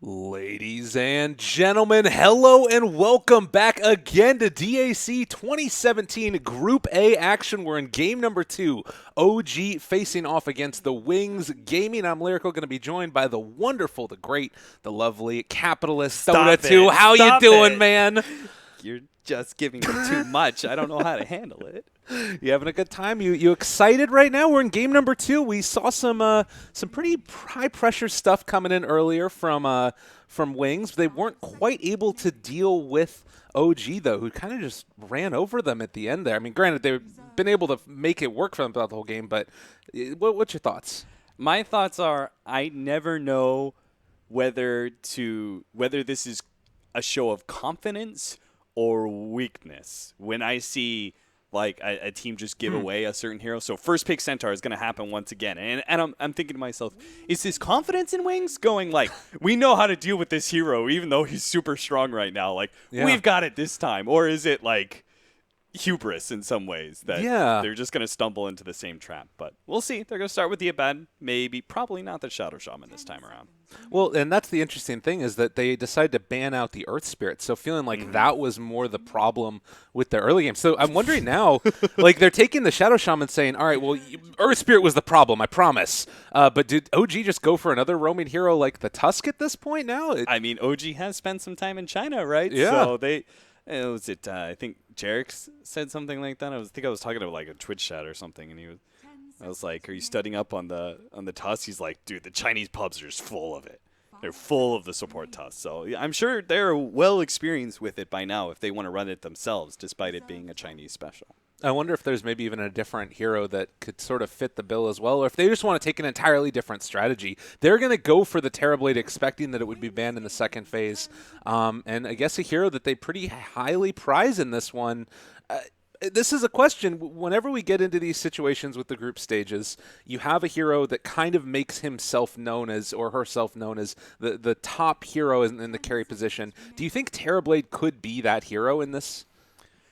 Ladies and gentlemen, hello and welcome back again to DAC 2017 Group A action. We're in game number 2, OG facing off against the Wings Gaming. I'm Lyrical, going to be joined by the wonderful, the great, the lovely Capitalist Dota 2. How you doing, man? You're just giving me too much. I don't know how to handle it. You having a good time? You excited right now? We're in game number 2. We saw some pretty high pressure stuff coming in earlier from Wings. They weren't quite able to deal with OG though, who kind of just ran over them at the end there. I mean, granted they've been able to make it work for them throughout the whole game, but what's your thoughts? My thoughts are I never know whether this is a show of confidence or weakness when I see like a team just give away a certain hero. So first pick Centaur is going to happen once again. And I'm thinking to myself, is this confidence in Wings going like, we know how to deal with this hero even though he's super strong right now. Like, we've got it this time. Or is it like hubris in some ways that they're just going to stumble into the same trap? But we'll see. They're going to start with the Abad. Probably not the Shadow Shaman this time around. Well, and that's the interesting thing is that they decided to ban out the Earth Spirit. So feeling like that was more the problem with the early game. So I'm wondering now, like they're taking the Shadow Shaman saying, all right, well, Earth Spirit was the problem, I promise. But did OG just go for another roaming hero like the Tusk at this point now? I mean, OG has spent some time in China, right? Yeah. So I think Jarek said something like that. I was talking to like a Twitch chat or something, and I was like, "Are you studying up on the Tusk?" He's like, "Dude, the Chinese pubs are just full of it. They're full of the support Tusk." So I'm sure they're well experienced with it by now if they want to run it themselves, despite it being a Chinese special. I wonder if there's maybe even a different hero that could sort of fit the bill as well, or if they just want to take an entirely different strategy. They're going to go for the Terrorblade, expecting that it would be banned in the second phase. And I guess a hero that they pretty highly prize in this one. This is a question. Whenever we get into these situations with the group stages, you have a hero that kind of makes himself known as, or herself known as, the top hero in the carry position. Do you think Terrorblade could be that hero in this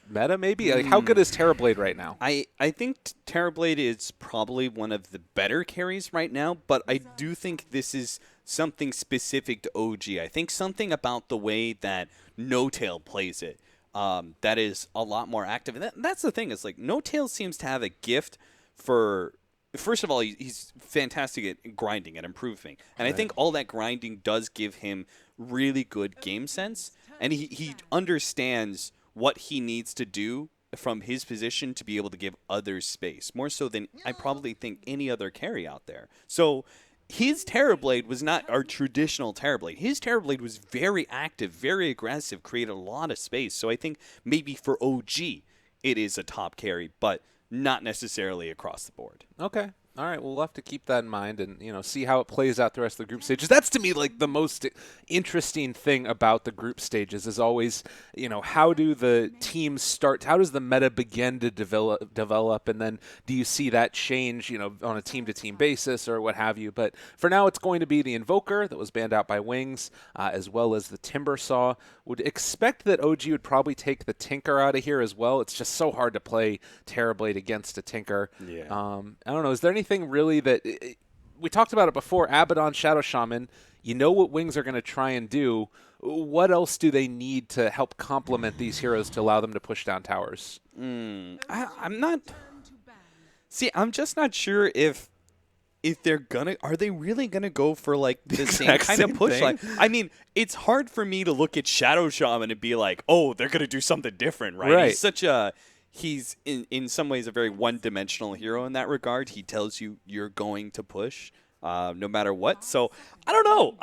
meta, maybe? Like, how good is Terrorblade right now? I think Terrorblade is probably one of the better carries right now, but I do think this is something specific to OG. I think something about the way that No-Tail plays it that is a lot more active. And that's the thing, is like No-Tail seems to have a gift for, first of all, he's fantastic at grinding and improving. And I think all that grinding does give him really good game sense. And he understands what he needs to do from his position to be able to give others space, more so than I probably think any other carry out there. So his Terrorblade was not our traditional Terrorblade. His Terrorblade was very active, very aggressive, created a lot of space. So I think maybe for OG it is a top carry, but not necessarily across the board. Okay. All right, we'll have to keep that in mind and, see how it plays out the rest of the group stages. That's, to me, like the most interesting thing about the group stages is always, how do the teams start? How does the meta begin to develop? And then do you see that change, on a team-to-team basis or what have you? But for now, it's going to be the Invoker that was banned out by Wings, as well as the Timbersaw. Would expect that OG would probably take the Tinker out of here as well. It's just so hard to play Terrorblade against a Tinker. Yeah. I don't know. Is there anything really that we talked about it before? Abaddon, Shadow Shaman. You know what Wings are going to try and do. What else do they need to help complement these heroes to allow them to push down towers? I'm not. See, I'm just not sure if are they really gonna go for like the same kind of push? Like, I mean, it's hard for me to look at Shadow Shaman and be like, oh, they're gonna do something different, right? He's in some ways a very one-dimensional hero in that regard. He tells you you're going to push no matter what. So I don't know.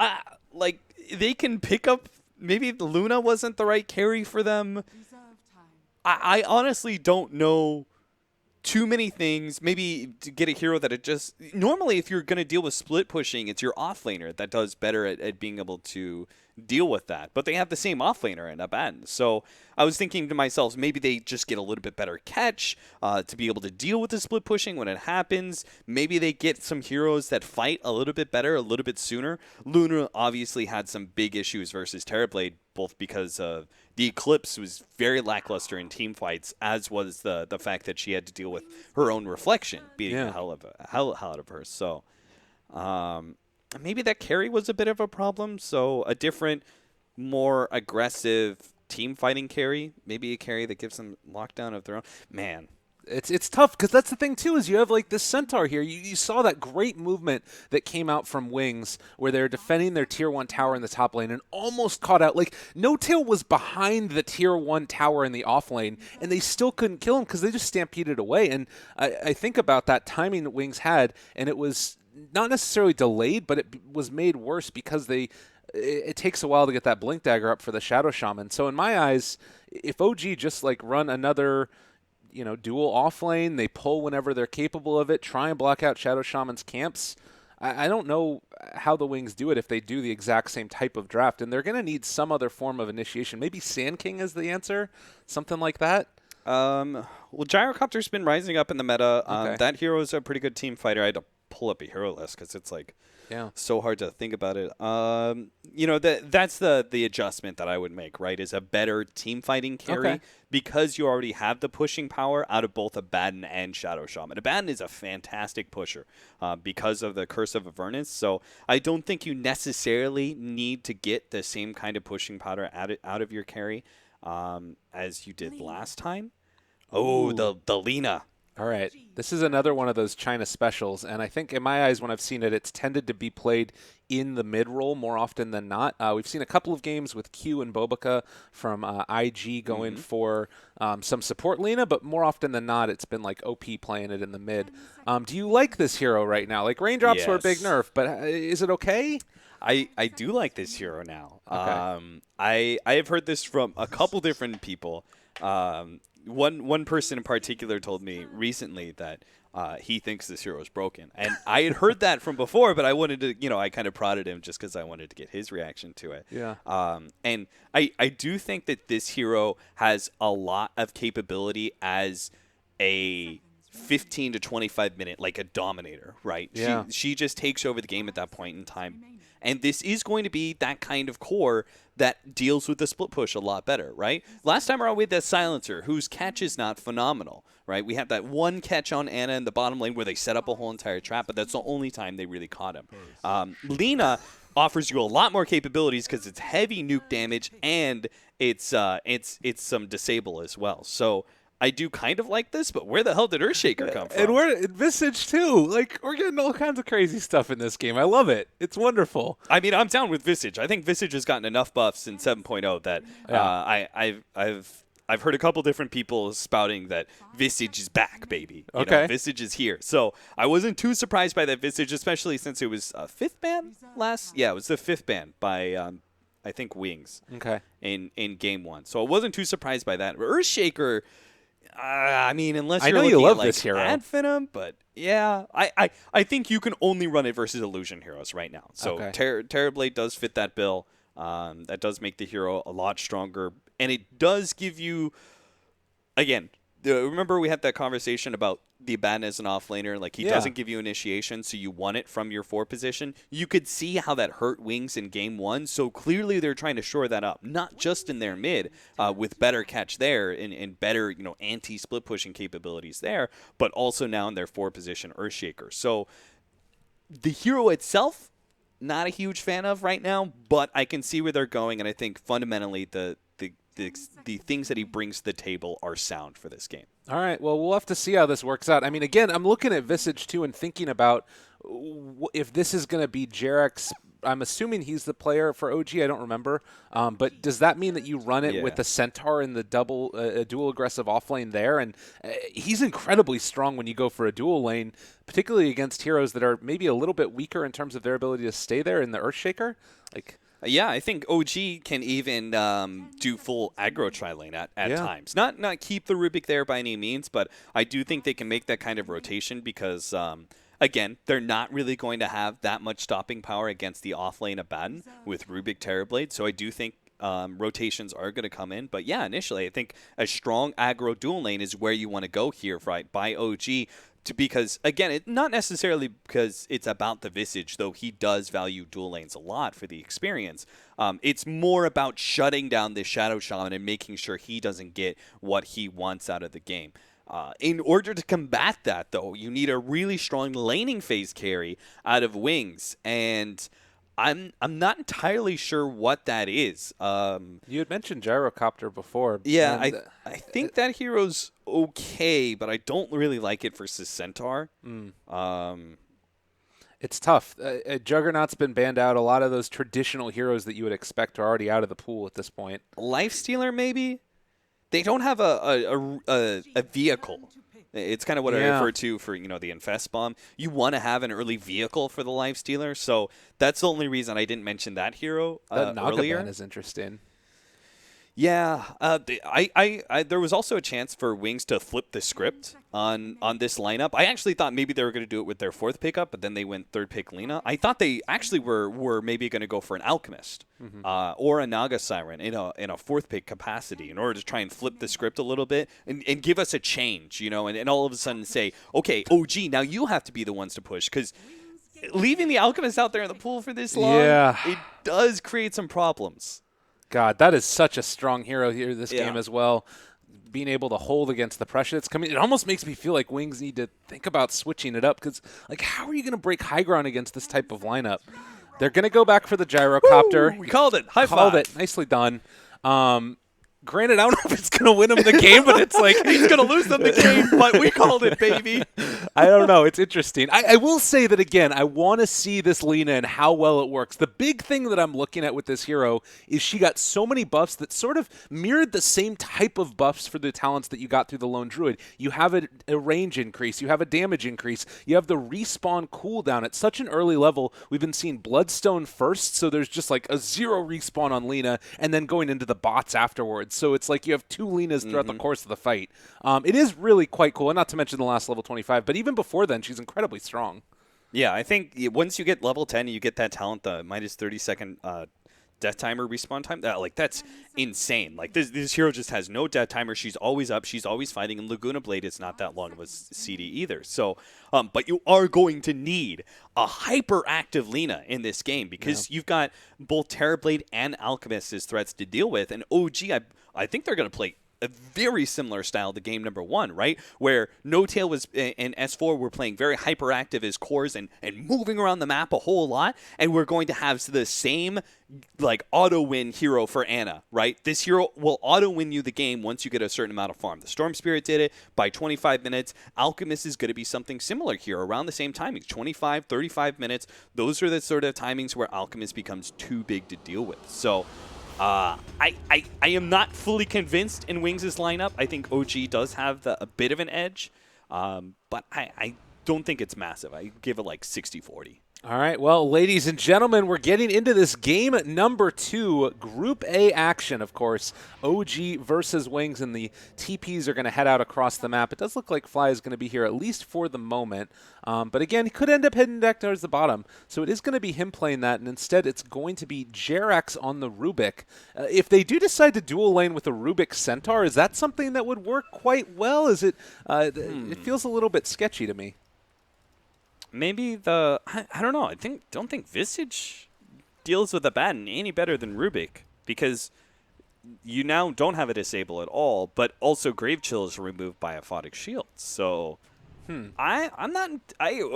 Like, they can pick up. Maybe Luna wasn't the right carry for them. I honestly don't know too many things. Maybe to get a hero that it just normally, if you're going to deal with split pushing, it's your offlaner that does better at being able to deal with that. But they have the same offlaner in Abaddon. So I was thinking to myself, maybe they just get a little bit better catch to be able to deal with the split pushing when it happens. Maybe they get some heroes that fight a little bit better, a little bit sooner. Luna obviously had some big issues versus Terrorblade, both because the Eclipse was very lackluster in team fights, as was the fact that she had to deal with her own reflection beating the hell out of her. So maybe that carry was a bit of a problem. So a different, more aggressive team fighting carry, maybe a carry that gives them lockdown of their own. Man, It's tough because that's the thing too is you have like this centaur here. You saw that great movement that came out from Wings where they're defending their tier 1 tower in the top lane and almost caught out. Like No Tail was behind the tier 1 tower in the off lane and they still couldn't kill him because they just stampeded away. And I think about that timing that Wings had, and it was not necessarily delayed, but it was made worse because it takes a while to get that Blink Dagger up for the Shadow Shaman. So in my eyes, if OG just like run another dual off lane, they pull whenever they're capable of it, try and block out Shadow Shaman's camps. I don't know how the Wings do it if they do the exact same type of draft, and they're going to need some other form of initiation. Maybe Sand King is the answer, something like that. Well, Gyrocopter's been rising up in the meta. Okay. That hero is a pretty good team fighter. I had to pull up a hero list because it's like so hard to think about it. That's the adjustment that I would make, right, is a better team fighting carry because you already have the pushing power out of both Abaddon and Shadow Shaman. Abaddon is a fantastic pusher because of the Curse of Avernus, so I don't think you necessarily need to get the same kind of pushing power out of your carry as you did last time. Oh, the Lina. All right. This is another one of those China specials, and I think in my eyes when I've seen it, it's tended to be played in the mid-roll more often than not. We've seen a couple of games with Q and Bobica from IG going for some support Lina, but more often than not, it's been like OP playing it in the mid. Do you like this hero right now? Like Raindrops were a big nerf, but is it okay? I do like this hero now. Okay. I have heard this from a couple different people. One person in particular told me recently that he thinks this hero is broken. And I had heard that from before, but I wanted to, I kind of prodded him just because I wanted to get his reaction to it. Yeah. And I do think that this hero has a lot of capability as a 15 to 25 minute, like a dominator, right? Yeah. She just takes over the game at that point in time. And this is going to be that kind of core that deals with the split push a lot better, right? Last time around, we had that Silencer, whose catch is not phenomenal, right? We had that one catch on Ana in the bottom lane where they set up a whole entire trap, but that's the only time they really caught him. Lina offers you a lot more capabilities because it's heavy nuke damage and it's some disable as well. So I do kind of like this, but where the hell did Earthshaker come from? And we're in Visage too. Like, we're getting all kinds of crazy stuff in this game. I love it. It's wonderful. I mean, I'm down with Visage. I think Visage has gotten enough buffs in 7.0 that I've heard a couple different people spouting that Visage is back, baby. Visage is here. So I wasn't too surprised by that Visage, especially since it was fifth ban last. Yeah, it was the fifth ban by I think Wings. Okay. In game 1, so I wasn't too surprised by that. Earthshaker. I mean, unless I you're know looking you love at, like, this hero. Ad Venom, but yeah, I think you can only run it versus Illusion heroes right now. So Terrorblade does fit that bill. That does make the hero a lot stronger, and it does give you, again, remember we had that conversation about the Abaddon as an offlaner, like he doesn't give you initiation, so you want it from your 4 position. You could see how that hurt Wings in game 1, so clearly they're trying to shore that up, not just in their mid with better catch there and better anti-split pushing capabilities there, but also now in their 4 position Earthshaker. So the hero itself, not a huge fan of right now, but I can see where they're going, and I think fundamentally the things that he brings to the table are sound for this game. All right. Well, we'll have to see how this works out. I mean, again, I'm looking at Visage too and thinking about if this is going to be Jarek's. I'm assuming he's the player for OG. I don't remember. But does that mean that you run it with the Centaur in the dual aggressive offlane there? And he's incredibly strong when you go for a dual lane, particularly against heroes that are maybe a little bit weaker in terms of their ability to stay there in the Earthshaker. Yeah, I think OG can even do full aggro tri-lane at times. Not keep the Rubik there by any means, but I do think they can make that kind of rotation because, again, they're not really going to have that much stopping power against the offlane Abaddon with Rubik Terrorblade. So I do think rotations are going to come in. But yeah, initially, I think a strong aggro dual lane is where you want to go here, right, by OG. Because, again, not necessarily because it's about the Visage, though he does value dual lanes a lot for the experience. It's more about shutting down this Shadow Shaman and making sure he doesn't get what he wants out of the game. In order to combat that, though, you need a really strong laning phase carry out of Wings, and I'm not entirely sure what that is. You had mentioned Gyrocopter before. Yeah, and, I think that hero's okay, but I don't really like it versus Centaur. It's tough. Juggernaut's been banned out. A lot of those traditional heroes that you would expect are already out of the pool at this point. Lifestealer, maybe? They don't have a vehicle. It's kind of what I refer to for, the Infest Bomb. You want to have an early vehicle for the Lifestealer, so that's the only reason I didn't mention that hero That Naga earlier. ban is interesting. Yeah, there was also a chance for Wings to flip the script on this lineup. I actually thought maybe they were going to do it with their 4th pickup, but then they went 3rd pick Lina. I thought they actually were maybe going to go for an Alchemist or a Naga Siren in a 4th pick capacity in order to try and flip the script a little bit and give us a change, and all of a sudden say, okay, OG, now you have to be the ones to push, because leaving the Alchemist out there in the pool for this long, it does create some problems. God, that is such a strong hero here this game as well. Being able to hold against the pressure that's coming, it almost makes me feel like Wings need to think about switching it up, because, how are you going to break high ground against this type of lineup? They're going to go back for the Gyrocopter. Woo, we called it. High five. Called it. Nicely done. Granted, I don't know if it's going to win him the game, but it's like he's going to lose them the game, but we called it, baby. I don't know. It's interesting. I will say that, again, I want to see this Lina and how well it works. The big thing that I'm looking at with this hero is she got so many buffs that sort of mirrored the same type of buffs for the talents that you got through the Lone Druid. You have a range increase. You have a damage increase. You have the respawn cooldown. At such an early level, we've been seeing Bloodstone first, so there's just like a 0 respawn on Lina, and then going into the bots afterwards. So it's like you have 2 Linas throughout the course of the fight. It is really quite cool, and not to mention the last level 25, but even before then, she's incredibly strong. Yeah, I think once you get level 10, you get that talent, the minus 30-second death timer respawn time. That's insane. This hero just has no death timer. She's always up. She's always fighting. And Laguna Blade is not that long of a CD either. So, but you are going to need a hyperactive Lina in this game, because you've got both Terrorblade and Alchemist as threats to deal with. And OG, I think they're going to play a very similar style to game number 1, right? Where No Tail and S4 were playing very hyperactive as cores and moving around the map a whole lot, and we're going to have the same auto win hero for Ana, right? This hero will auto win you the game once you get a certain amount of farm. The Storm Spirit did it by 25 minutes. Alchemist is going to be something similar here around the same timing, 25, 35 minutes. Those are the sort of timings where Alchemist becomes too big to deal with. So I am not fully convinced in Wings' lineup. I think OG does have a bit of an edge, but I don't think it's massive. I give it 60-40. All right, well, ladies and gentlemen, we're getting into this game number 2, Group A action, of course. OG versus Wings, and the TPs are going to head out across the map. It does look like Fly is going to be here, at least for the moment. But again, he could end up heading back towards the bottom. So it is going to be him playing that, and instead it's going to be Jerax on the Rubik. If they do decide to dual lane with a Rubik Centaur, is that something that would work quite well? Is it? It feels a little bit sketchy to me. Maybe I don't know. Don't think Visage deals with Abaddon any better than Rubik, because you now don't have a disable at all, but also Grave Chill is removed by Aphotic Shield. So I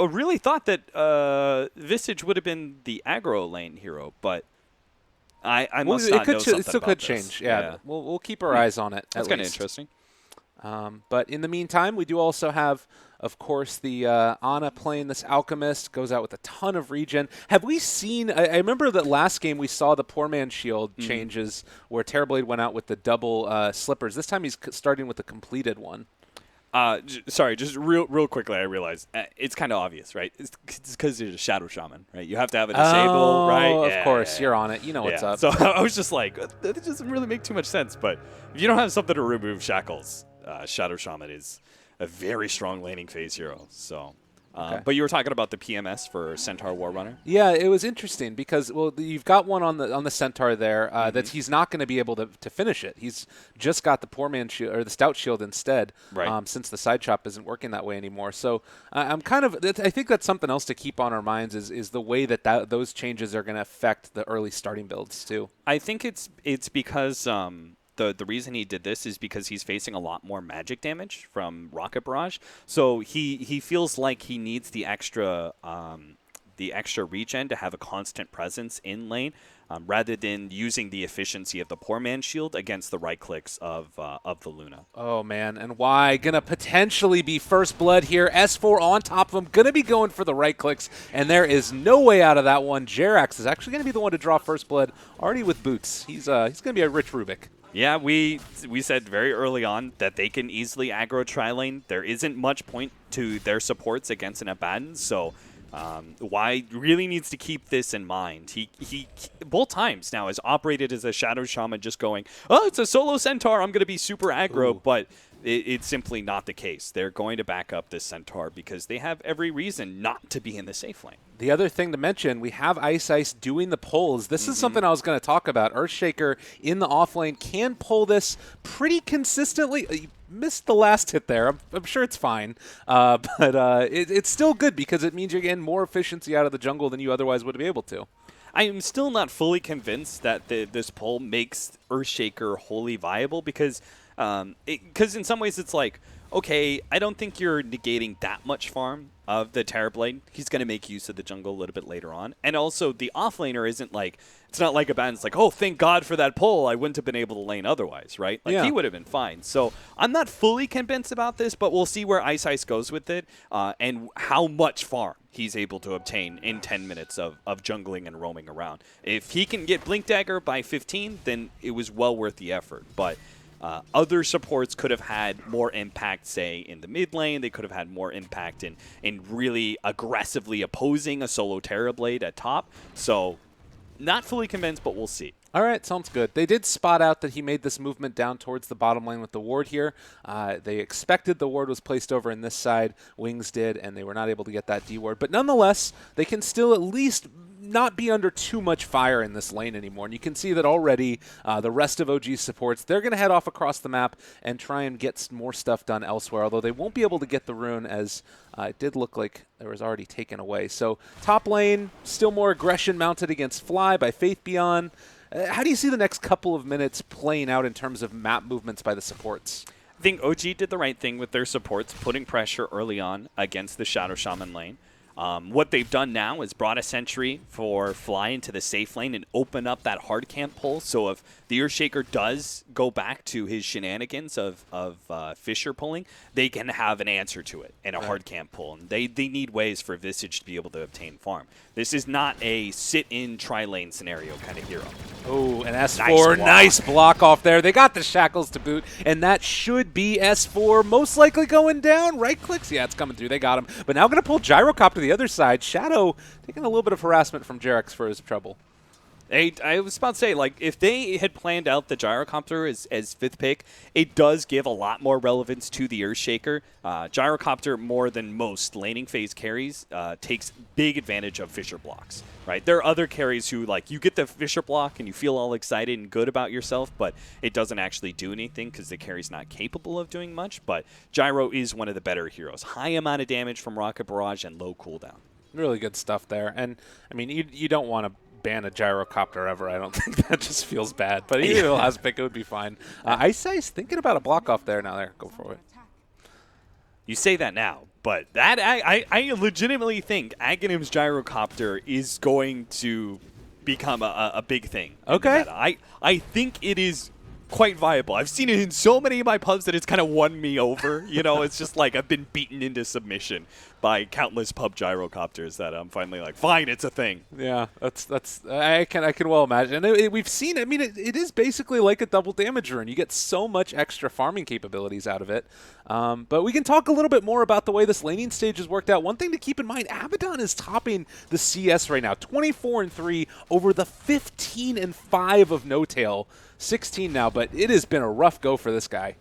really thought that Visage would have been the aggro lane hero, but I must not know something It still about could this. change. Yeah. We'll keep our eyes on it. That's kind of interesting. But in the meantime, we do also have, of course, the Ana playing this Alchemist, goes out with a ton of regen. Have we seen, I remember that last game we saw the Poor Man's Shield changes where Terrorblade went out with the double slippers. This time he's starting with the completed one. Sorry, just real quickly, I realized it's kind of obvious, right? It's because you're a Shadow Shaman, right? You have to have a disable, right? Of course, you're on it. You know what's up. So I was just like, that doesn't really make too much sense. But if you don't have something to remove shackles, Shadow Shaman is a very strong laning phase hero. So, but you were talking about the PMS for Centaur Warrunner. Yeah, it was interesting because you've got one on the Centaur there that he's not going to be able to finish it. He's just got the Poor Man Shield or the Stout Shield instead, right. Since the side chop isn't working that way anymore. So I think that's something else to keep on our minds is the way that those changes are going to affect the early starting builds too. I think it's because the reason he did this is because he's facing a lot more magic damage from Rocket Barrage. So he feels like he needs the extra regen to have a constant presence in lane, rather than using the efficiency of the poor man's shield against the right clicks of the Luna. Oh, man. And why? Gonna potentially be first blood here. S4 on top of him. Gonna be going for the right clicks. And there is no way out of that one. Jerax is actually gonna be the one to draw first blood already with boots. He's gonna be a rich Rubik. Yeah, we said very early on that they can easily aggro tri-lane. There isn't much point to their supports against an Abaddon, so Y really needs to keep this in mind. He both times now has operated as a Shadow Shaman, just going, oh, it's a solo Centaur, I'm going to be super aggro, but it's simply not the case. They're going to back up this Centaur because they have every reason not to be in the safe lane. The other thing to mention, we have Ice doing the pulls. This is something I was going to talk about. Earthshaker in the off lane can pull this pretty consistently. You missed the last hit there. I'm sure it's fine. But it's still good because it means you're getting more efficiency out of the jungle than you otherwise would be able to. I am still not fully convinced that this pull makes Earthshaker wholly viable because in some ways it's like, okay, I don't think you're negating that much farm of the Terrorblade. He's going to make use of the jungle a little bit later on. And also, the offlaner isn't like, it's not like a band's like, oh, thank God for that pull. I wouldn't have been able to lane otherwise, right? Like, he would have been fine. So, I'm not fully convinced about this, but we'll see where Ice goes with it and how much farm he's able to obtain in 10 minutes of jungling and roaming around. If he can get Blink Dagger by 15, then it was well worth the effort. But other supports could have had more impact, say, in the mid lane. They could have had more impact in really aggressively opposing a solo Terrorblade at top. So, not fully convinced, but we'll see. All right, sounds good. They did spot out that he made this movement down towards the bottom lane with the ward here. They expected the ward was placed over in this side. Wings did, and they were not able to get that D ward. But nonetheless, they can still at least not be under too much fire in this lane anymore. And you can see that already the rest of OG supports, they're going to head off across the map and try and get more stuff done elsewhere, although they won't be able to get the rune as it did look like it was already taken away. So top lane, still more aggression mounted against Fly by Faith Beyond. How do you see the next couple of minutes playing out in terms of map movements by the supports? I think OG did the right thing with their supports, putting pressure early on against the Shadow Shaman lane. What they've done now is brought a sentry for Fly into the safe lane and open up that hard camp pull. So if the Earthshaker does go back to his shenanigans of Fissure pulling, they can have an answer to it in a hard camp pull. And they need ways for Visage to be able to obtain farm. This is not a sit-in tri-lane scenario kind of hero. Oh, and S4, nice block off there. They got the shackles to boot, and that should be S4 most likely going down. Right clicks, yeah, it's coming through. They got him. But now going to pull Gyrocopter to the other side. Shadow taking a little bit of harassment from Jerax for his trouble. I was about to say, like, if they had planned out the Gyrocopter as fifth pick, it does give a lot more relevance to the Earthshaker. Gyrocopter, more than most laning phase carries, takes big advantage of Fissure blocks, right? There are other carries who, like, you get the Fissure block and you feel all excited and good about yourself, but it doesn't actually do anything because the carry's not capable of doing much. But Gyro is one of the better heroes. High amount of damage from Rocket Barrage and low cooldown. Really good stuff there. And, I mean, you don't want to ban a Gyrocopter ever. I don't think that just feels bad. But even the last pick, it would be fine. Ice thinking about a block off there. Now there, go for it. You say that now, but that I legitimately think Aghanim's Gyrocopter is going to become a big thing. Okay. I think it is quite viable. I've seen it in so many of my pubs that it's kind of won me over. You know, it's just like I've been beaten into submission by countless pub Gyrocopters that I'm finally like, fine, it's a thing. Yeah, that's I can well imagine. We've seen. I mean, it is basically like a double damage rune. You get so much extra farming capabilities out of it. But we can talk a little bit more about the way this laning stage has worked out. One thing to keep in mind: Abaddon is topping the CS right now, 24-3 over the 15-5 of No Tail. 16 now, but it has been a rough go for this guy.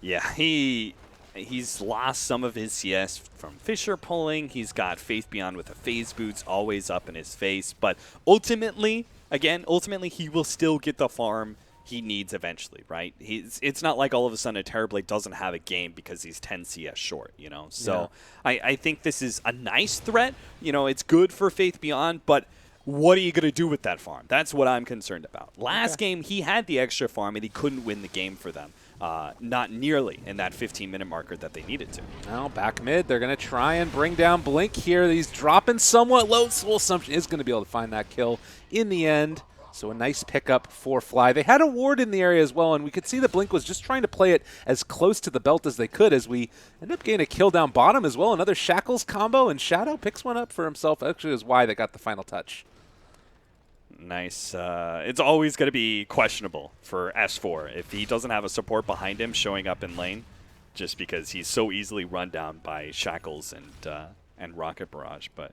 Yeah, he's lost some of his CS from Fissure pulling. He's got Faith Beyond with the phase boots always up in his face. But ultimately, he will still get the farm he needs eventually, right? It's not like all of a sudden a Terrorblade doesn't have a game because he's 10 CS short, you know? So yeah. I think this is a nice threat. You know, it's good for Faith Beyond, but what are you going to do with that farm? That's what I'm concerned about. Last game, he had the extra farm, and he couldn't win the game for them. Not nearly in that 15-minute marker that they needed to. Now back mid, they're going to try and bring down Blink here. He's dropping somewhat low. Soul Assumption is going to be able to find that kill in the end. So a nice pickup for Fly. They had a ward in the area as well, and we could see that Blink was just trying to play it as close to the belt as they could as we end up getting a kill down bottom as well. Another Shackles combo, and Shadow picks one up for himself. Actually, it was Y that got the final touch. Nice. It's always going to be questionable for S4 if he doesn't have a support behind him showing up in lane, just because he's so easily run down by Shackles and Rocket Barrage. But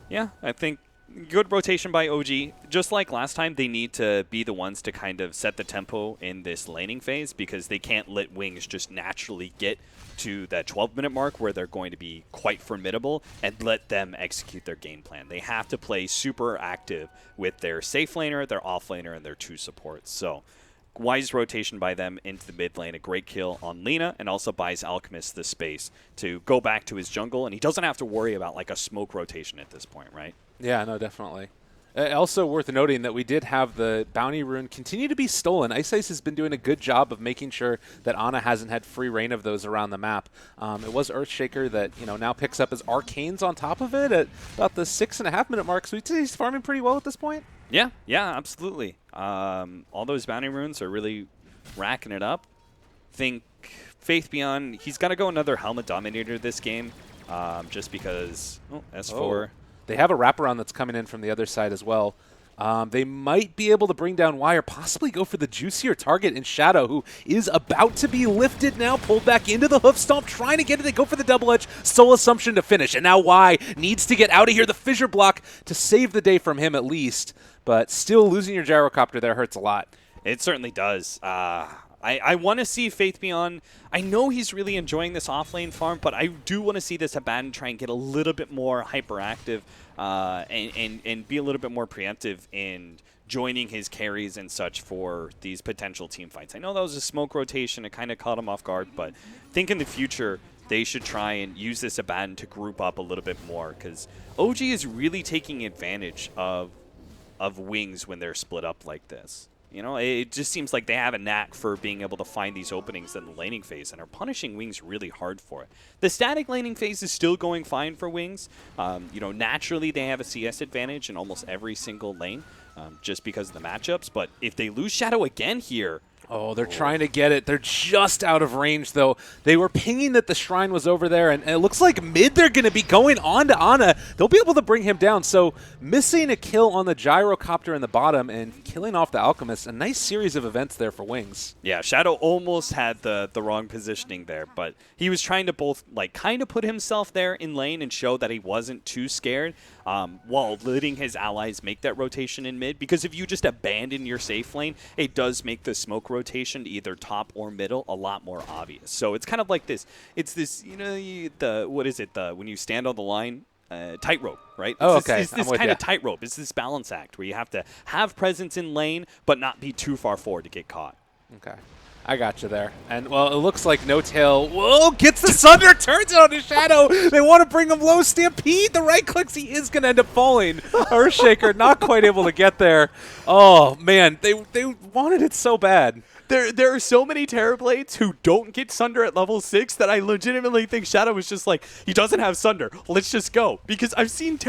yeah, I think good rotation by OG. Just like last time, they need to be the ones to kind of set the tempo in this laning phase because they can't let Wings just naturally get to that 12-minute mark where they're going to be quite formidable and let them execute their game plan. They have to play super active with their safe laner, their off laner, and their 2 supports. So wise rotation by them into the mid lane, a great kill on Lina, and also buys Alchemist the space to go back to his jungle, and he doesn't have to worry about like a smoke rotation at this point, right? Yeah, no, definitely. Also worth noting that we did have the bounty rune continue to be stolen. Ice has been doing a good job of making sure that Ana hasn't had free reign of those around the map. It was Earthshaker that now picks up his Arcanes on top of it at about the 6.5-minute mark. So he's farming pretty well at this point. Yeah, absolutely. All those bounty runes are really racking it up. Think Faith Beyond, he's got to go another Helmet Dominator this game just because S4. Oh. They have a wraparound that's coming in from the other side as well. They might be able to bring down Y or possibly go for the juicier target in Shadow, who is about to be lifted now, pulled back into the hoof stomp, trying to get it. They go for the double edge, Soul Assumption to finish. And now Y needs to get out of here. The fissure block to save the day from him at least. But still losing your gyrocopter there hurts a lot. It certainly does. I want to see Faith Beyond. I know he's really enjoying this offlane farm, but I do want to see this Abaddon try and get a little bit more hyperactive and be a little bit more preemptive in joining his carries and such for these potential team fights. I know that was a smoke rotation. It kind of caught him off guard, but I think in the future they should try and use this Abaddon to group up a little bit more because OG is really taking advantage of Wings when they're split up like this. It just seems like they have a knack for being able to find these openings in the laning phase and are punishing Wings really hard for it. The static laning phase is still going fine for Wings. Naturally they have a CS advantage in almost every single lane just because of the matchups. But if they lose Shadow again here, oh, they're trying to get it. They're just out of range, though. They were pinging that the shrine was over there, and it looks like mid they're going to be going on to Ana. They'll be able to bring him down. So missing a kill on the gyrocopter in the bottom and killing off the Alchemist, a nice series of events there for Wings. Yeah, Shadow almost had the wrong positioning there, but he was trying to both kind of put himself there in lane and show that he wasn't too scared while letting his allies make that rotation in mid. Because if you just abandon your safe lane, it does make the smoke rotation to either top or middle a lot more obvious. So it's kind of like this. It's this, what is it? When you stand on the line, tightrope, right? It's this kind of tightrope. It's this balance act where you have to have presence in lane, but not be too far forward to get caught. Okay. I got you there. And, well, it looks like No Tail, gets the Sunder, turns it on his Shadow. They want to bring him low. Stampede, the right clicks, he is going to end up falling. Earthshaker not quite able to get there. Oh, man, they wanted it so bad. There are so many Terrorblades who don't get Sunder at level 6 that I legitimately think Shadow was just like, he doesn't have Sunder. Let's just go. Because I've seen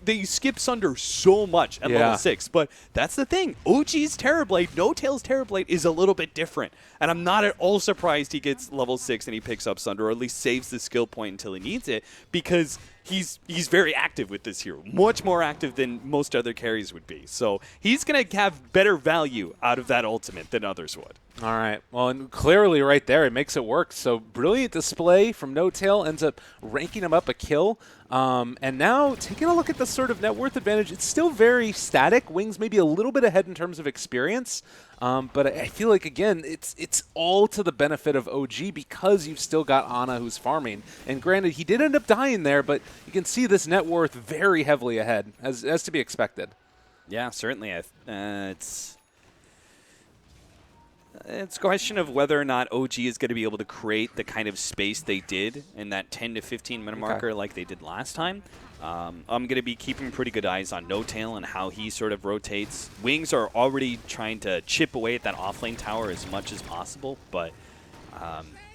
they skip Sunder so much at level 6. But that's the thing. OG's Terrorblade, No Tail's Terrorblade is a little bit different. And I'm not at all surprised he gets level 6 and he picks up Sunder, or at least saves the skill point until he needs it, because he's very active with this hero. Much more active than most other carries would be. So he's going to have better value out of that ultimate than others would. All right. Well, and clearly right there, it makes it work. So brilliant display from No Tail, ends up ranking him up a kill. And now taking a look at the sort of net worth advantage, it's still very static. Wings maybe a little bit ahead in terms of experience. But I feel like, again, it's all to the benefit of OG because you've still got Ana who's farming. And granted, he did end up dying there, but you can see this net worth very heavily ahead, as to be expected. Yeah, certainly. It's a question of whether or not OG is going to be able to create the kind of space they did in that 10 to 15 minute marker like they did last time. I'm going to be keeping pretty good eyes on No Tail and how he sort of rotates. Wings are already trying to chip away at that offlane tower as much as possible, but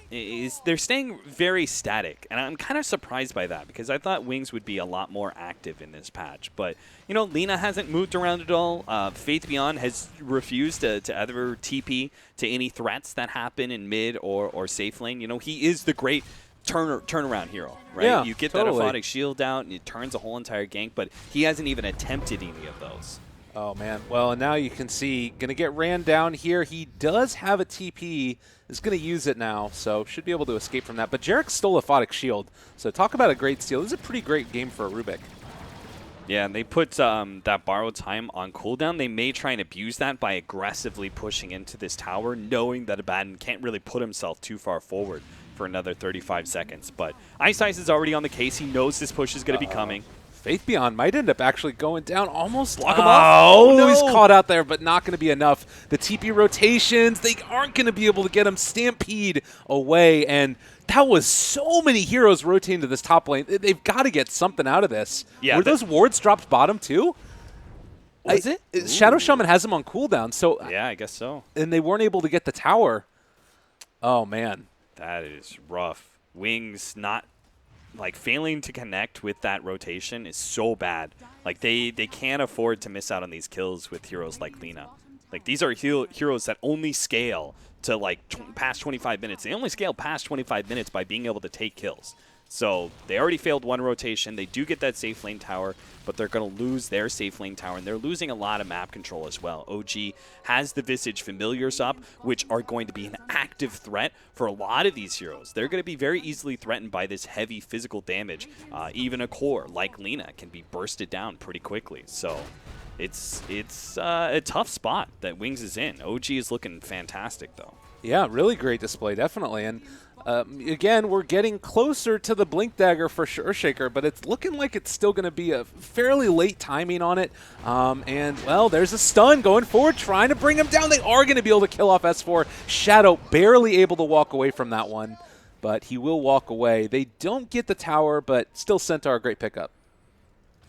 they're staying very static, and I'm kind of surprised by that because I thought Wings would be a lot more active in this patch. But, you know, Lina hasn't moved around at all. Faith Beyond has refused to ever TP to any threats that happen in mid or safe lane. You know, he is the great turnaround hero, right? Yeah, you get totally. that aphotic shield out, and it turns a whole entire gank, but he hasn't even attempted any of those. Oh, man. Well, and now you can see, going to get ran down here. He does have a TP, is going to use it now, so should be able to escape from that. But Jarek stole a Aphotic Shield, so talk about a great steal. This is a pretty great game for a Rubik. Yeah, and they put that borrowed time on cooldown. They may try and abuse that by aggressively pushing into this tower, knowing that Abaddon can't really put himself too far forward for another 35 seconds. But Ice is already on the case. He knows this push is going to be coming. Faith Beyond might end up actually going down, almost block him off. Oh, No. He's caught out there, but not going to be enough. The TP rotations, they aren't going to be able to get him Stampede away, and that was so many heroes rotating to this top lane. They've got to get something out of this. Yeah, Were those wards dropped bottom too? Was it? Shadow Shaman has him on cooldown, so Yeah, I guess so. and they weren't able to get the tower. Oh, man. That is rough. Wings not failing to connect with that rotation is so bad. Like they can't afford to miss out on these kills with heroes like Lina. Like these are heroes that only scale to past 25 minutes. They only scale past 25 minutes by being able to take kills. So they already failed one rotation. They do get that safe lane tower, but they're going to lose their safe lane tower, and they're losing a lot of map control as well. OG has the Visage Familiars up, which are going to be an active threat for a lot of these heroes. They're going to be very easily threatened by this heavy physical damage. Even a core like Lina can be bursted down pretty quickly. So it's a tough spot that Wings is in. OG is looking fantastic, though. Yeah, really great display, definitely. And again, we're getting closer to the Blink Dagger for Earthshaker, but it's looking like it's still going to be a fairly late timing on it. And, well, there's a stun going forward, trying to bring him down. They are going to be able to kill off S4. Shadow barely able to walk away from that one, but he will walk away. They don't get the tower, but still Centaur, great pickup.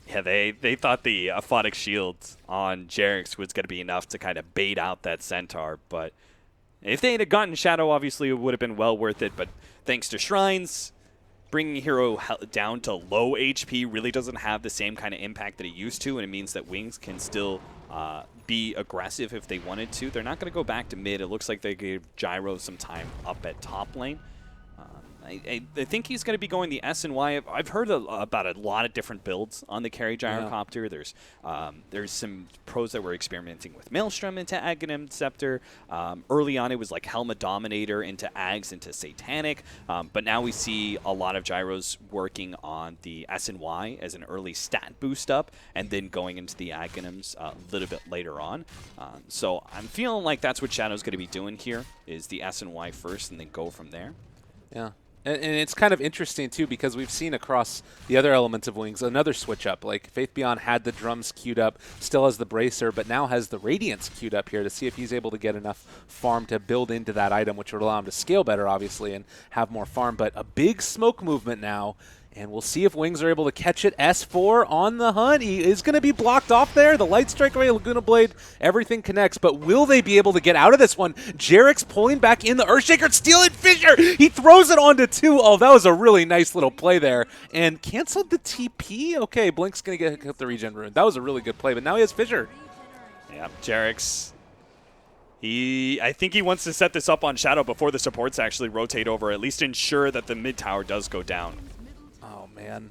Yeah, they thought the Aphotic Shield on Jarex was going to be enough to kind of bait out that Centaur, but if they had gotten Shadow, obviously it would have been well worth it, but thanks to Shrines, bringing Hero down to low HP really doesn't have the same kind of impact that it used to, and it means that Wings can still be aggressive if they wanted to. They're not going to go back to mid. It looks like they gave Gyro some time up at top lane. I think he's going to be going the S and Y. I've heard about a lot of different builds on the carry gyrocopter. Yeah. There's some pros that were experimenting with Maelstrom into Aghanim Scepter. Early on, it was like Helma Dominator into Ags into Satanic. But now we see a lot of gyros working on the S and Y as an early stat boost up, and then going into the Aghanims a little bit later on. So I'm feeling like that's what Shadow's going to be doing here, is the S and Y first, and then go from there. Yeah. And it's kind of interesting, too, because we've seen across the other elements of Wings another switch up. Like, Faith Beyond had the drums queued up, still has the bracer, but now has the Radiance queued up here to see if he's able to get enough farm to build into that item, which would allow him to scale better, obviously, and have more farm. But a big smoke movement now, and we'll see if Wings are able to catch it. S4 on the hunt. He is going to be blocked off there. The Light Strike away, Laguna Blade, everything connects. But will they be able to get out of this one? Jarek's pulling back in the Earthshaker, stealing Fissure. He throws it onto 2. Oh, that was a really nice little play there. And canceled the TP. Okay, Blink's going to get the regen rune. That was a really good play, but now he has Fissure. Yeah, Jarek's. I think he wants to set this up on Shadow before the supports actually rotate over, at least ensure that the mid tower does go down. Man.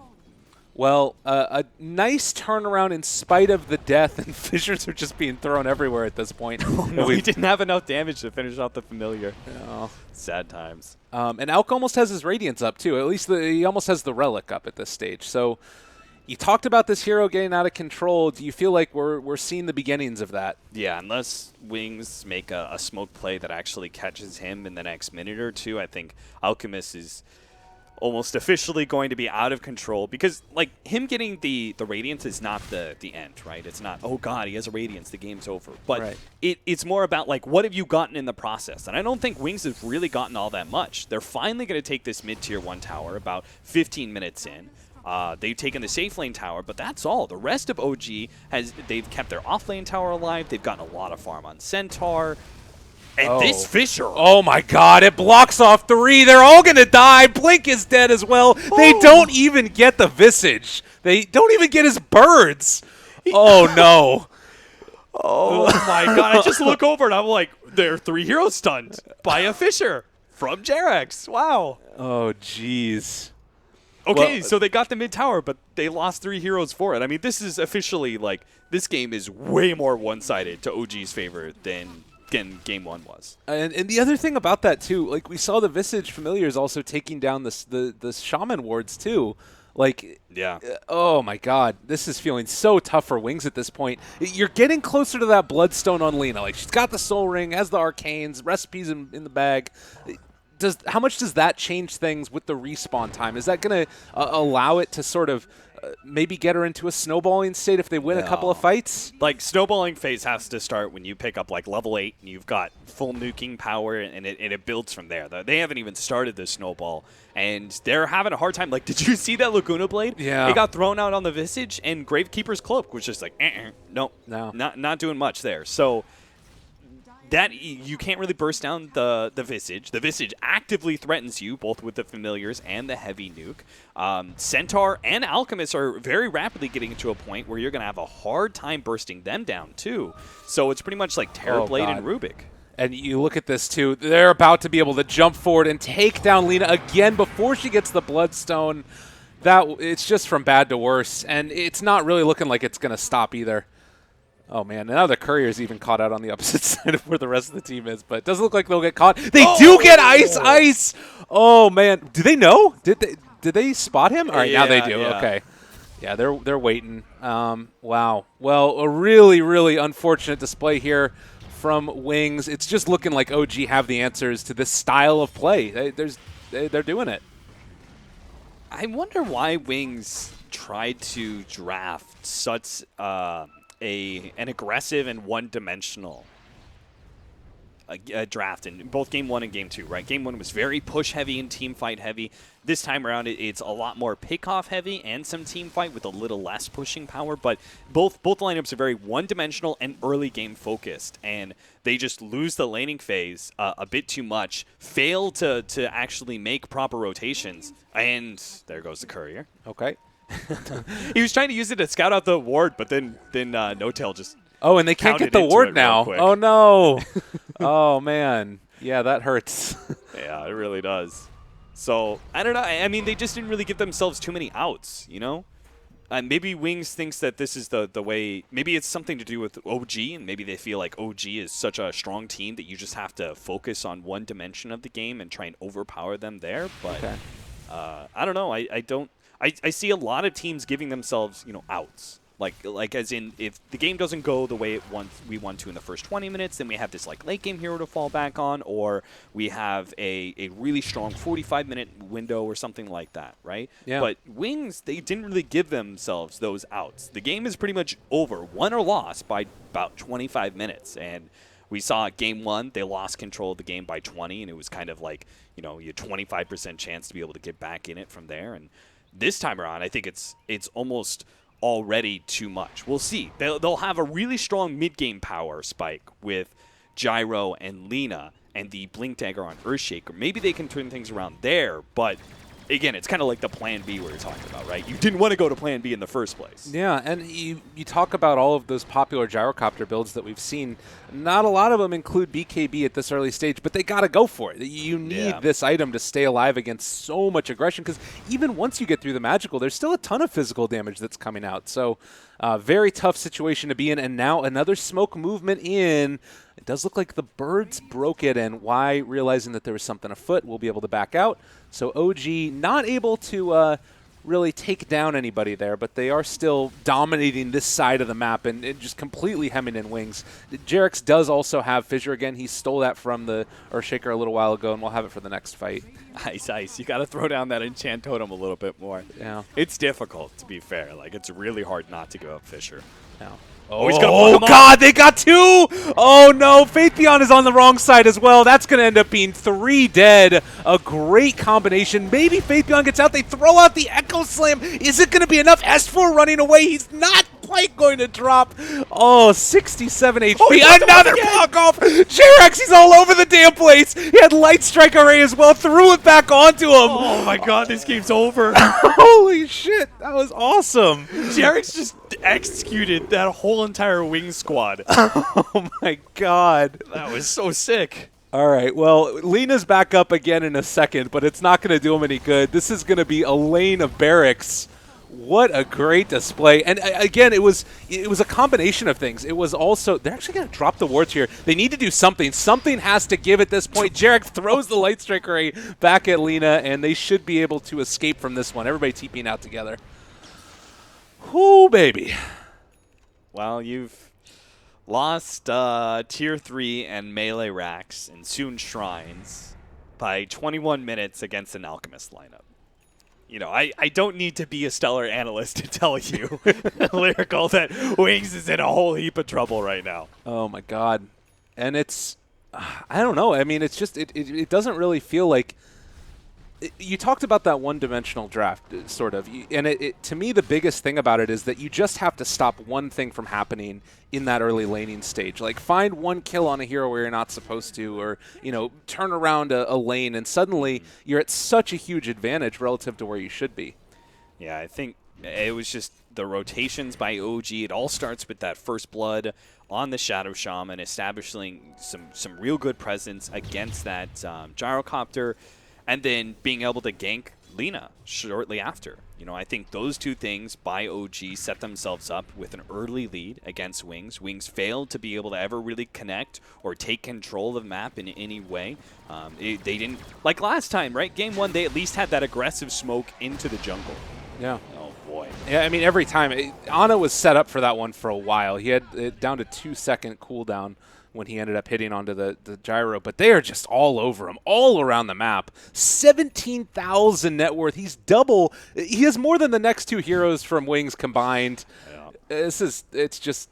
Well, a nice turnaround in spite of the death, and fissures are just being thrown everywhere at this point. Oh, no, he didn't have enough damage to finish off the familiar. Oh. Sad times. And Alk almost has his Radiance up, too. At least he almost has the Relic up at this stage. So you talked about this hero getting out of control. Do you feel like we're seeing the beginnings of that? Yeah, unless Wings make a smoke play that actually catches him in the next minute or two, I think Alchemist is almost officially going to be out of control, because like him getting the Radiance is not the end, right? It's not, oh god, he has a Radiance, the game's over. But right. It's more about like, what have you gotten in the process? And I don't think Wings has really gotten all that much. They're finally going to take this mid-tier 1 tower about 15 minutes in. They've taken the safe lane tower, but that's all. The rest of OG they've kept their off lane tower alive. They've gotten a lot of farm on Centaur. And this Fisher. Oh my god, it blocks off 3. They're all going to die. Blink is dead as well. They don't even get the Visage. They don't even get his birds. Oh no. Oh my god, I just look over and I'm like, there are 3 heroes stunned by a Fisher from Jerax. Wow. Oh jeez. Okay, Well, so they got the mid tower, but they lost 3 heroes for it. I mean, this is officially like, this game is way more one-sided to OG's favor than game 1 was. And the other thing about that too, like we saw the Visage familiars also taking down the Shaman wards too. Like, yeah. Oh my god, this is feeling so tough for Wings at this point. You're getting closer to that Bloodstone on Lina. Like, she's got the Soul Ring, has the Arcanes, recipes in the bag. How much does that change things with the respawn time? Is that going to allow it to sort of maybe get her into a snowballing state if they win a couple of fights? Like, snowballing phase has to start when you pick up like level 8 and you've got full nuking power, and it builds from there. They haven't even started the snowball, and they're having a hard time. Like, did you see that Laguna Blade? Yeah. It got thrown out on the Visage, and Gravekeeper's Cloak was just like, no, not doing much there. So that you can't really burst down the Visage. The Visage actively threatens you, both with the Familiars and the heavy nuke. Centaur and Alchemist are very rapidly getting to a point where you're going to have a hard time bursting them down, too. So it's pretty much like Terrorblade and Rubik. And you look at this, too. They're about to be able to jump forward and take down Lina again before she gets the Bloodstone. It's just from bad to worse, and it's not really looking like it's going to stop either. Oh, man. Now the Courier's even caught out on the opposite side of where the rest of the team is, but it doesn't look like they'll get caught. They do get ice! Oh, man. Do they know? Did they spot him? All right, now they do. Yeah. Okay. Yeah, they're waiting. Wow. Well, a really, really unfortunate display here from Wings. It's just looking like OG have the answers to this style of play. They're doing it. I wonder why Wings tried to draft such an aggressive and one-dimensional draft in both Game 1 and Game 2, right? Game 1 was very push-heavy and team-fight heavy. This time around, it's a lot more pick-off heavy and some team-fight with a little less pushing power, but both lineups are very one-dimensional and early-game focused, and they just lose the laning phase a bit too much, fail to actually make proper rotations, and there goes the Courier. Okay. He was trying to use it to scout out the ward, but then No-Tail just Oh, and they can't get the ward now. Oh, no. Oh, man. Yeah, that hurts. Yeah, it really does. So, I don't know. I mean, they just didn't really give themselves too many outs, you know? Maybe Wings thinks that this is the way. Maybe it's something to do with OG, and maybe they feel like OG is such a strong team that you just have to focus on one dimension of the game and try and overpower them there. But I don't know. I see a lot of teams giving themselves, outs. Like as in, if the game doesn't go the way we want to in the first 20 minutes, then we have this late game hero to fall back on, or we have a really strong 45-minute window or something like that, right? Yeah. But Wings, they didn't really give themselves those outs. The game is pretty much over, won or lost by about 25 minutes, and we saw Game 1, they lost control of the game by 20, and it was kind of like, you had 25% chance to be able to get back in it from there. And this time around, I think it's almost already too much. We'll see. They'll have a really strong mid-game power spike with Gyro and Lina and the Blink Dagger on Earthshaker. Maybe they can turn things around there, but again, it's kind of like the plan B we were talking about, right? You didn't want to go to plan B in the first place. Yeah, and you talk about all of those popular gyrocopter builds that we've seen. Not a lot of them include BKB at this early stage, but they got to go for it. You need this item to stay alive against so much aggression, because even once you get through the magical, there's still a ton of physical damage that's coming out. So very tough situation to be in, and now another smoke movement in. It does look like the birds broke it, and Y, realizing that there was something afoot, will be able to back out. So OG not able to really take down anybody there, but they are still dominating this side of the map and just completely hemming in Wings. Jerax does also have Fissure again. He stole that from the Earthshaker a little while ago, and we'll have it for the next fight. Ice. You got to throw down that enchant totem a little bit more. Yeah. It's difficult, to be fair. Like, it's really hard not to go up Fissure. Yeah. he's gonna block him off. God, they got 2! Oh no, Faithbeyond is on the wrong side as well. That's going to end up being 3 dead. A great combination. Maybe Faithbeyond gets out. They throw out the Echo Slam. Is it going to be enough? S4 running away. He's not quite going to drop. Oh, 67 HP. Another block off. Jerax, he's all over the damn place. He had Light Strike Array as well. Threw it back onto him. Oh my god, this game's over. Holy shit, that was awesome. Jerax just executed that whole entire wing squad. Oh my god. That was so sick. All right, well, Lena's back up again in a second, but it's not going to do him any good. This is going to be a lane of barracks. What a great display. And again, it was a combination of things. It was also, they're actually going to drop the wards here. They need to do something. Something has to give at this point. Jarek throws the Light Strike Array back at Lena, and they should be able to escape from this one. Everybody TPing out together. Whoo, baby. Well, you've lost Tier 3 and Melee Racks and soon Shrines by 21 minutes against an Alchemist lineup. You know, I don't need to be a stellar analyst to tell you, Lyrical, that Wings is in a whole heap of trouble right now. Oh, my God. And it's, I don't know. I mean, it's just, it doesn't really feel like, you talked about that one-dimensional draft, sort of, and to me, the biggest thing about it is that you just have to stop one thing from happening in that early laning stage. Like, find one kill on a hero where you're not supposed to, or, you know, turn around a lane, and suddenly you're at such a huge advantage relative to where you should be. Yeah, I think it was just the rotations by OG. It all starts with that first blood on the Shadow Shaman, establishing some real good presence against that Gyrocopter, and then being able to gank Lena shortly after. You know, I think those two things by OG set themselves up with an early lead against Wings. Wings failed to be able to ever really connect or take control of the map in any way. They didn't, like last time, right? Game 1, they at least had that aggressive smoke into the jungle. Yeah. Oh, boy. Yeah, I mean, every time. Ana was set up for that one for a while. He had it down to 2-second cooldown when he ended up hitting onto the gyro, but they are just all over him, all around the map. 17,000 net worth. He's double. He has more than the next 2 heroes from Wings combined. Yeah. It's just,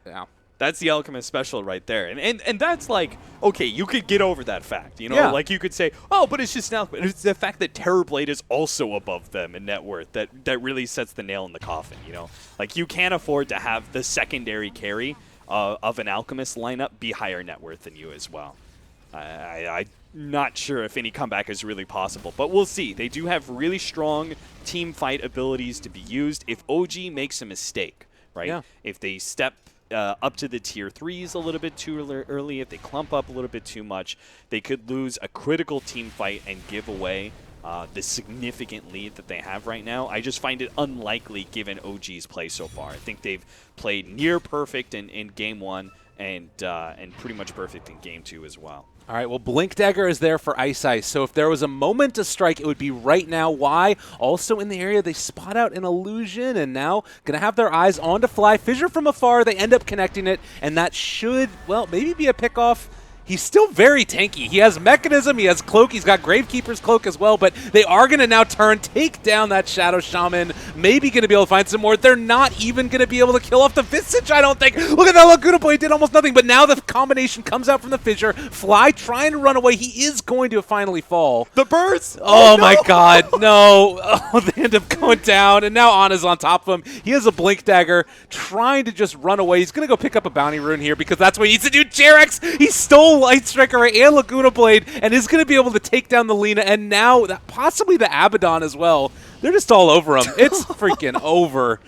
yeah. That's the Alchemist special right there. And that's like, okay, you could get over that fact. You know, yeah. Like you could say, oh, but it's just an Alchemist. It's the fact that Terrorblade is also above them in net worth that really sets the nail in the coffin, you know? Like, you can't afford to have the secondary carry of an Alchemist lineup be higher net worth than you as well. I'm not sure if any comeback is really possible, but we'll see. They do have really strong team fight abilities to be used. If OG makes a mistake, right? Yeah. If they step up to the tier 3s a little bit too early, if they clump up a little bit too much, they could lose a critical team fight and give away the significant lead that they have right now. I just find it unlikely given OG's play so far. I think they've played near perfect in Game 1 and pretty much perfect in Game 2 as well. All right, well, Blink Dagger is there for Ice Ice, so if there was a moment to strike, it would be right now. Why? Also in the area, they spot out an illusion, and now going to have their eyes on to Fly. Fissure from afar, they end up connecting it, and that should, well, maybe be a pick-off. He's still very tanky. He has Mechanism, he has Cloak, he's got Gravekeeper's Cloak as well, but they are going to now take down that Shadow Shaman, maybe going to be able to find some more. They're not even going to be able to kill off the Visage, I don't think. Look at that Laguna Boy, did almost nothing, but now the combination comes out from the Fissure. Fly trying to run away. He is going to finally fall. The burst! Oh, no. My God, no. Oh, they end up going down, and now Ana's on top of him. He has a Blink Dagger, trying to just run away. He's going to go pick up a Bounty Rune here because that's what he needs to do. Jerax, he stole Light Strike Array and Laguna Blade and is going to be able to take down the Lena and now possibly the Abaddon as well. They're just all over him. It's freaking over.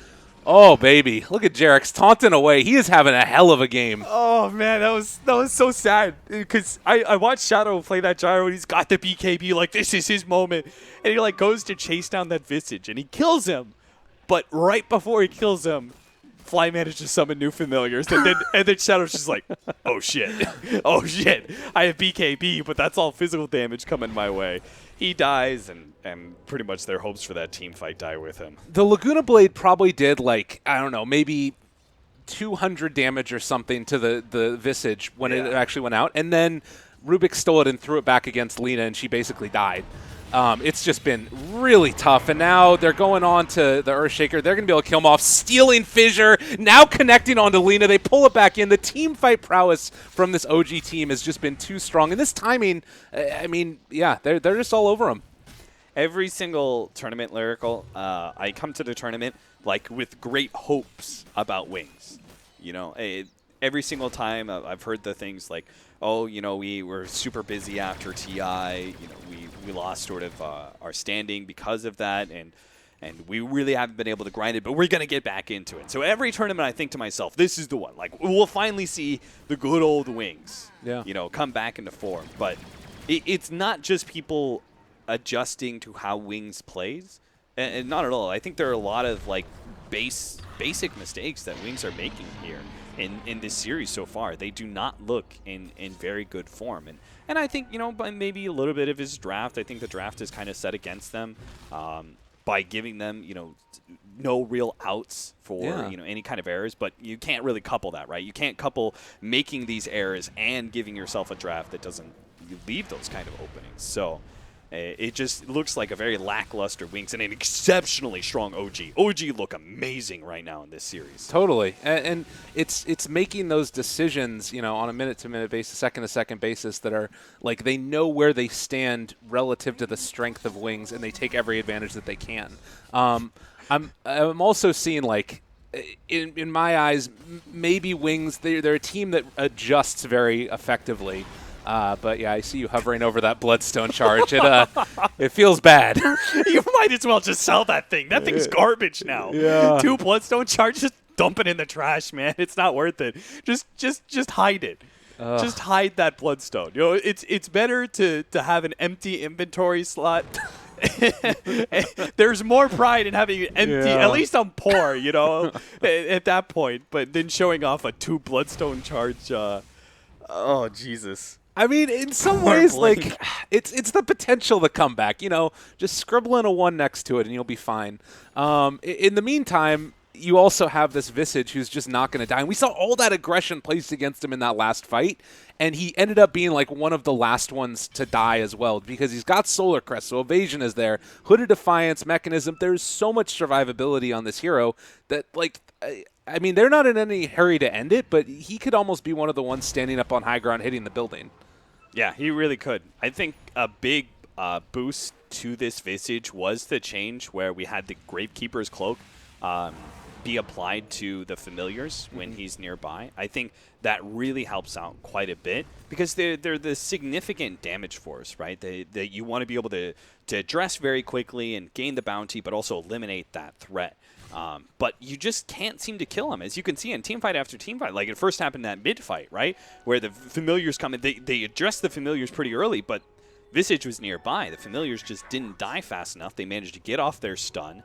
Oh, baby. Look at Jerax taunting away. He is having a hell of a game. Oh, man, that was so sad because I watched Shadow play that gyro and he's got the BKB like this is his moment. And he like goes to chase down that Visage and he kills him. But right before he kills him, Fly managed to summon new familiars, and then Shadow's just like, oh shit, oh shit, I have BKB, but that's all physical damage coming my way. He dies, and pretty much their hopes for that team fight die with him. The Laguna Blade probably did, like, I don't know, maybe 200 damage or something to the Visage when it actually went out, and then Rubik stole it and threw it back against Lena, and she basically died. It's just been really tough, and now they're going on to the Earthshaker. They're going to be able to kill him off, stealing Fissure, now connecting onto Lina. They pull it back in. The team fight prowess from this OG team has just been too strong, and this timing, I mean, yeah, they're just all over him. Every single tournament, Lyrical, I come to the tournament like with great hopes about Wings. You know, every single time I've heard the things like, oh, you know, we were super busy after TI. You know, we lost sort of our standing because of that, and we really haven't been able to grind it, but we're going to get back into it. So every tournament I think to myself, this is the one. Like, we'll finally see the good old Wings, you know, come back into form. But it's not just people adjusting to how Wings plays, and not at all. I think there are a lot of like basic mistakes that Wings are making here in this series so far. They do not look in very good form, and I think, you know, by maybe a little bit of his draft, I think the draft is kind of set against them by giving them, you know, no real outs for you know, any kind of errors. But you can't really couple that, right? You can't couple making these errors and giving yourself a draft that doesn't leave those kind of openings. So it just looks like a very lackluster Wings and an exceptionally strong OG. OG look amazing right now in this series. Totally, and it's making those decisions, you know, on a minute-to-minute basis, second-to-second basis that are like they know where they stand relative to the strength of Wings, and they take every advantage that they can. I'm also seeing, like, in my eyes, maybe Wings, they're a team that adjusts very effectively. But yeah, I see you hovering over that Bloodstone charge. It feels bad. You might as well just sell that thing. That thing's garbage now. Yeah. 2 Bloodstone charges, dump it in the trash, man. It's not worth it. Just hide it. Just hide that Bloodstone. You know, it's better to have an empty inventory slot. There's more pride in having it empty, at least on poor, you know, at that point. But then showing off a 2 Bloodstone charge, oh, Jesus. I mean, in some ways, like, it's the potential to come back. You know, just scribble in a 1 next to it and you'll be fine. In the meantime, you also have this Visage who's just not going to die. And we saw all that aggression placed against him in that last fight, and he ended up being like one of the last ones to die as well because he's got Solar Crest, so evasion is there. Hooded Defiance, Mechanism, there's so much survivability on this hero that, like, I mean, they're not in any hurry to end it, but he could almost be one of the ones standing up on high ground hitting the building. Yeah, he really could. I think a big boost to this Visage was the change where we had the Gravekeeper's Cloak be applied to the Familiars when he's nearby. I think that really helps out quite a bit because they're the significant damage force, right? That you want to be able to address very quickly and gain the bounty, but also eliminate that threat. But you just can't seem to kill him. As you can see in teamfight after teamfight, like it first happened in that mid-fight, right? Where the Familiars come in, they addressed the Familiars pretty early, but Visage was nearby. The Familiars just didn't die fast enough. They managed to get off their stun,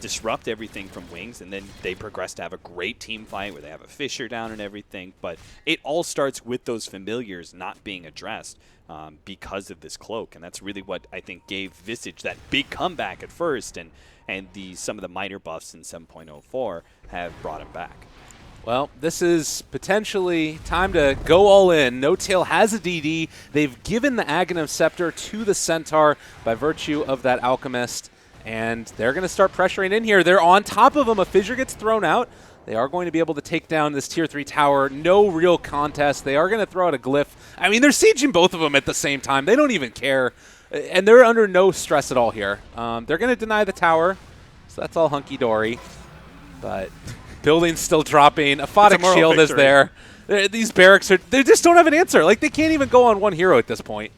disrupt everything from Wings, and then they progressed to have a great team fight where they have a Fissure down and everything. But it all starts with those Familiars not being addressed because of this cloak, and that's really what I think gave Visage that big comeback at first, and some of the minor buffs in 7.04 have brought him back. Well, this is potentially time to go all in. No Tail has a DD. They've given the Aghanim Scepter to the Centaur by virtue of that Alchemist, and they're going to start pressuring in here. They're on top of him. A Fissure gets thrown out. They are going to be able to take down this Tier 3 tower. No real contest. They are going to throw out a Glyph. I mean, they're sieging both of them at the same time. They don't even care, and they're under no stress at all here. They're going to deny the tower, so that's all hunky-dory, but... Building's still dropping. A Photic Shield is there. These barracks they just don't have an answer. Like, they can't even go on one hero at this point.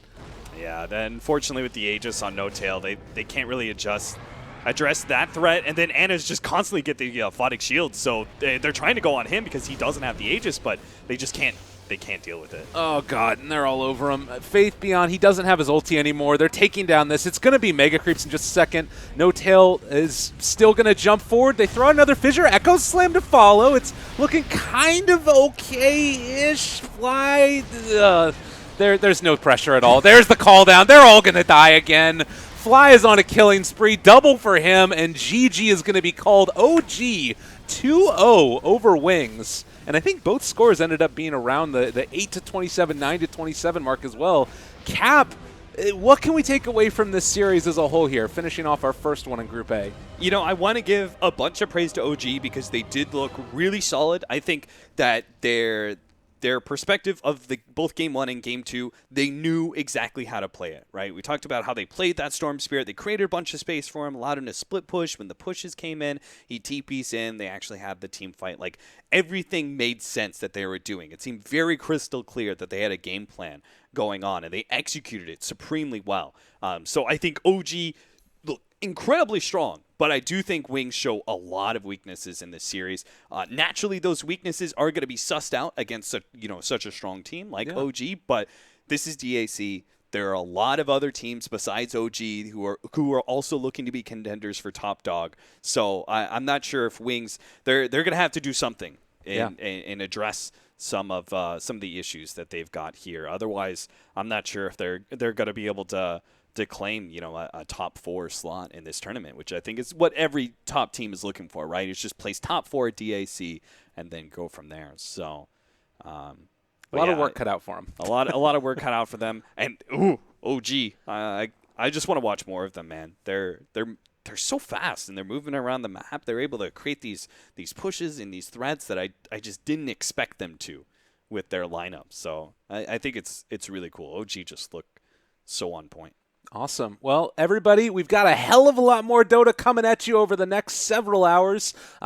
Yeah, then unfortunately with the Aegis on No Tail, they can't really address that threat. And then Anna's just constantly get the Photic Shield. So they're trying to go on him because he doesn't have the Aegis, but they just can't. They can't deal with it. Oh, God, and they're all over him. Faith Beyond, he doesn't have his ulti anymore. They're taking down this. It's going to be Mega Creeps in just a second. No Tail is still going to jump forward. They throw out another Fissure. Echo Slam to follow. It's looking kind of okay-ish. Fly. There's no pressure at all. There's the call down. They're all going to die again. Fly is on a killing spree. Double for him, and GG is going to be called OG 2-0 over Wings. And I think both scores ended up being around the 8-27, 9-27 mark as well. Cap, What can we take away from this series as a whole here, finishing off our first one in Group A? You know, I want to give a bunch of praise to OG because they did look really solid. I think that their perspective of both Game 1 and Game 2, they knew exactly how to play it, right? We talked about how they played that Storm Spirit. They created a bunch of space for him, allowed him to split push. When the pushes came in, he TP's in. They actually had the team fight. Like, everything made sense that they were doing. It seemed very crystal clear that they had a game plan going on, and they executed it supremely well. So I think OG look incredibly strong, but I do think Wings show a lot of weaknesses in this series. Naturally, those weaknesses are going to be sussed out against such a strong team like OG, but this is DAC. There are a lot of other teams besides OG who are also looking to be contenders for top dog. So I'm not sure if Wings they're going to have to do something and address some of the issues that they've got here. Otherwise, I'm not sure if they're going to be able to claim, a top 4 slot in this tournament, which I think is what every top team is looking for, right? It's just place top 4 at DAC and then go from there. So, a lot of work cut out for them. A lot of work cut out for them. And OG, I just want to watch more of them, man. They're so fast and they're moving around the map. They're able to create these pushes and these threads that I just didn't expect them to with their lineup. So I think it's really cool. OG just look so on point. Awesome. Well, everybody, we've got a hell of a lot more Dota coming at you over the next several hours.